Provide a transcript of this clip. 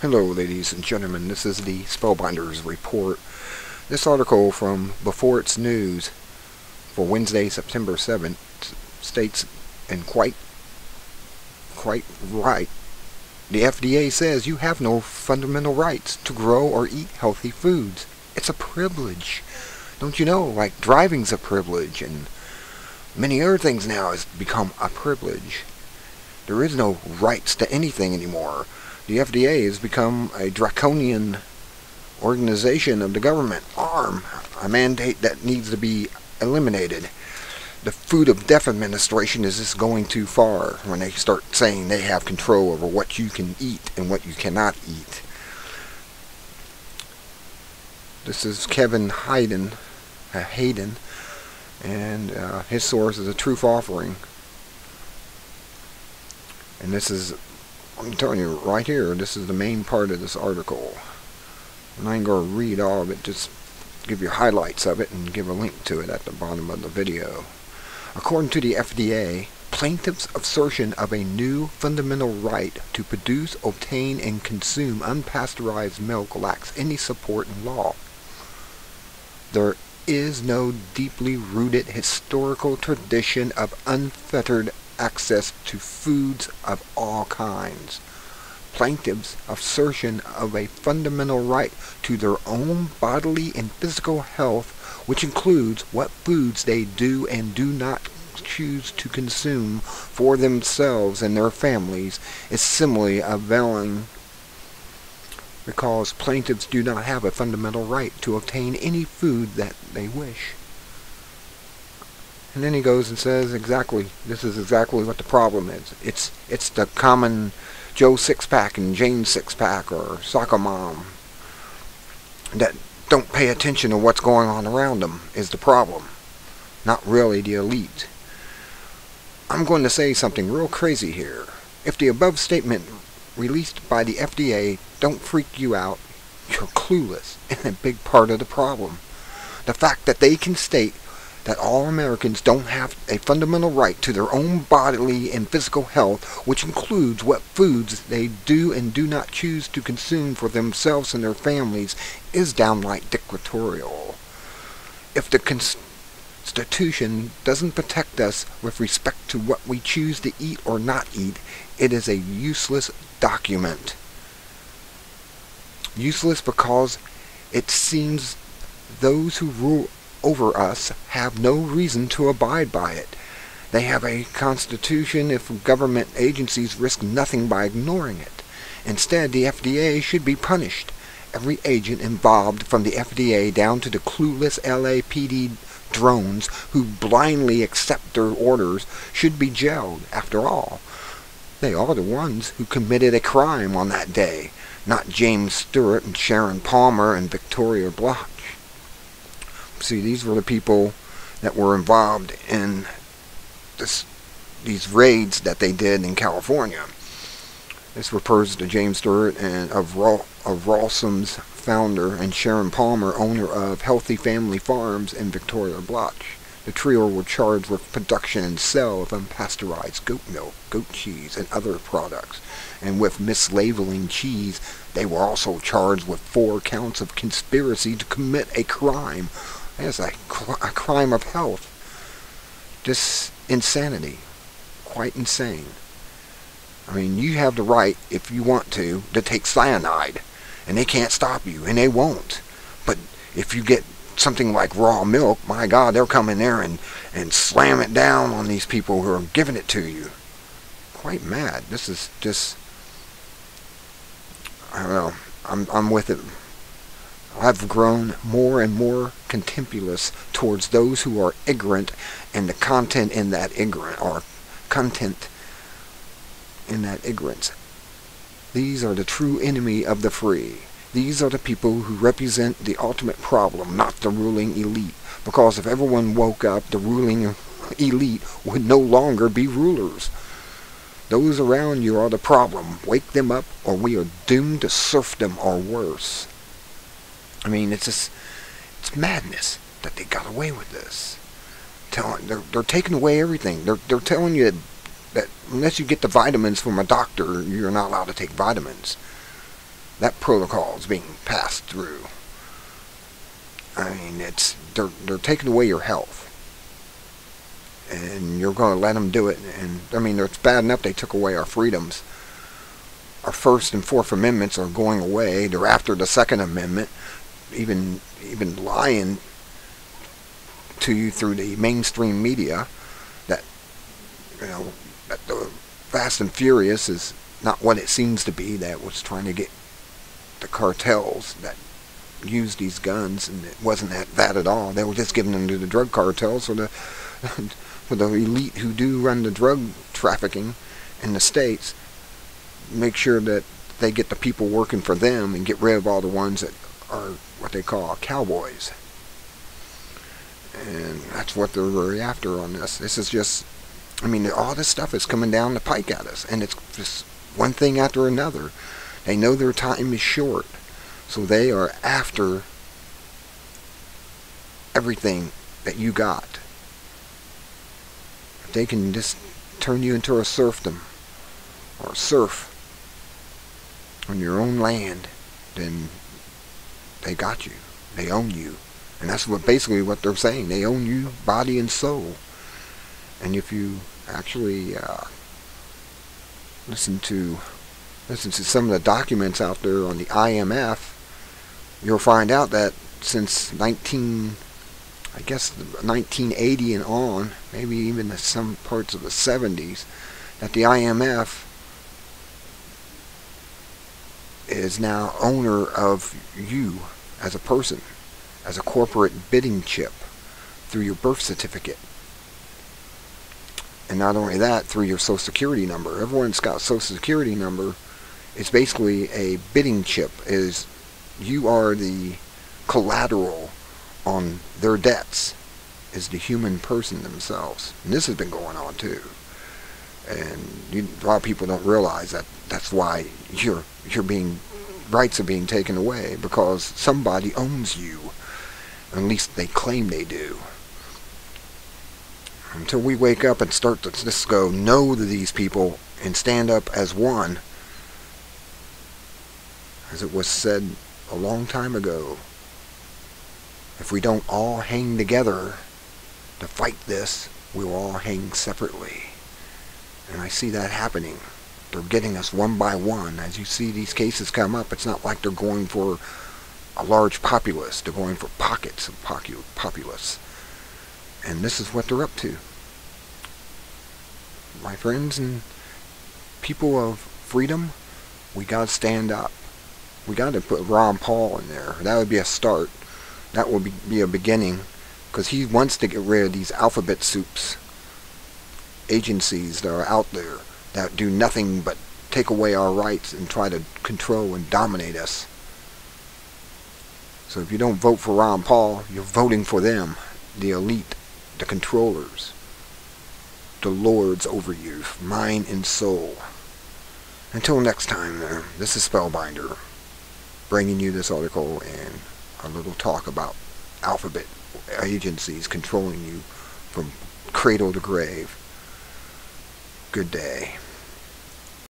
Hello, ladies and gentlemen. This is the Spellbinders Report. This article from Before It's News for Wednesday, September 7th states, and quite right, the FDA says you have no fundamental rights to grow or eat healthy foods. It's a privilege. Don't you know? Like driving's a privilege, and many other things now has become a privilege. There is no rights to anything anymore. The FDA has become a draconian organization of the government arm, a mandate that needs to be eliminated. The Food of Death Administration is just going too far when they start saying they have control over what you can eat and what you cannot eat. This is Kevin Hayden, and his source is a Truth Offering. And this is, I'm telling you right here, this is the main part of this article. And I ain't going to read all of it, just give you highlights of it and give a link to it at the bottom of the video. According to the FDA, plaintiffs' assertion of a new fundamental right to produce, obtain, and consume unpasteurized milk lacks any support in law. There is no deeply rooted historical tradition of unfettered access to foods of all kinds. Plaintiffs' assertion of a fundamental right to their own bodily and physical health, which includes what foods they do and do not choose to consume for themselves and their families, is similarly availing, because plaintiffs do not have a fundamental right to obtain any food that they wish. And then he goes and says this is exactly what the problem is. It's the common Joe six-pack and Jane six-pack or soccer mom that don't pay attention to what's going on around them is the problem, not really the elite. I'm going to say something real crazy here. If the above statement released by the FDA don't freak you out, you're clueless and a big part of the problem. The fact that they can state that all Americans don't have a fundamental right to their own bodily and physical health, which includes what foods they do and do not choose to consume for themselves and their families, is downright dictatorial. If the Constitution doesn't protect us with respect to what we choose to eat or not eat, it is a useless document. Useless because it seems those who rule over us have no reason to abide by it. They have a constitution if government agencies risk nothing by ignoring it. Instead, the FDA should be punished. Every agent involved, from the FDA down to the clueless LAPD drones who blindly accept their orders, should be jailed. After all, they are the ones who committed a crime on that day, not James Stewart and Sharon Palmer and Victoria Bloch. See, these were the people that were involved in these raids that they did in California. This refers to James Stewart and of Rawsom's founder, and Sharon Palmer, owner of Healthy Family Farms, and Victoria Bloch. The trio were charged with production and sale of unpasteurized goat milk, goat cheese, and other products. And with mislabeling cheese, they were also charged with 4 counts of conspiracy to commit a crime. That's a crime of health. Just insanity. Quite insane. I mean, you have the right, if you want to take cyanide. And they can't stop you, and they won't. But if you get something like raw milk, my God, they'll come in there and slam it down on these people who are giving it to you. Quite mad. This is just, I don't know. I'm with it. I've grown more and more contemptuous towards those who are ignorant, and the content in that ignorance. These are the true enemy of the free. These are the people who represent the ultimate problem, not the ruling elite. Because if everyone woke up, the ruling elite would no longer be rulers. Those around you are the problem. Wake them up, or we are doomed to serfdom or worse. I mean, it's madness that they got away with this. They're taking away everything. They're telling you that unless you get the vitamins from a doctor, you're not allowed to take vitamins. that protocol is being passed through. I mean, they're taking away your health, and you're going to let them do it. And I mean, it's bad enough they took away our freedoms. Our First and Fourth Amendments are going away. They're after the Second Amendment, even lying to you through the mainstream media that that the Fast and Furious is not what it seems to be. That was trying to get the cartels that use these guns, and it wasn't that at all. They were just giving them to the drug cartels for the elite who do run the drug trafficking in the states. Make sure that they get the people working for them and get rid of all the ones that are what they call cowboys. And that's what they're really after on this. This is just, I mean, all this stuff is coming down the pike at us, and it's just one thing after another. They know their time is short, so they are after everything that you got. If they can just turn you into a serfdom, or serf on your own land, then they got you. They own you. And that's basically what they're saying. They own you, body and soul. And if you actually listen to some of the documents out there on the IMF, you'll find out that since 1980 and on, maybe even some parts of the 70s, that the IMF is now owner of you as a person, as a corporate bidding chip through your birth certificate. And not only that, through your Social Security number. Everyone's got a Social Security number. It's basically a bidding chip. Is you are the collateral on their debts, is the human person themselves. And this has been going on too. And a lot of people don't realize that that's why rights are being taken away, because somebody owns you. At least they claim they do. Until we wake up and start to just go no to these people and stand up as one, as it was said a long time ago, if we don't all hang together to fight this, we will all hang separately. And I see that happening. They're getting us one by one. As you see these cases come up, it's not like they're going for a large populace. They're going for pockets of populace. And this is what they're up to. My friends and people of freedom, we got to stand up. We got to put Ron Paul in there. That would be a start. That would be a beginning, because he wants to get rid of these alphabet soups, agencies that are out there that do nothing but take away our rights and try to control and dominate us. So if you don't vote for Ron Paul, you're voting for them, the elite, the controllers, the lords over you, mind and soul. Until next time, this is Spellbinder, bringing you this article and a little talk about alphabet agencies controlling you from cradle to grave. Good day.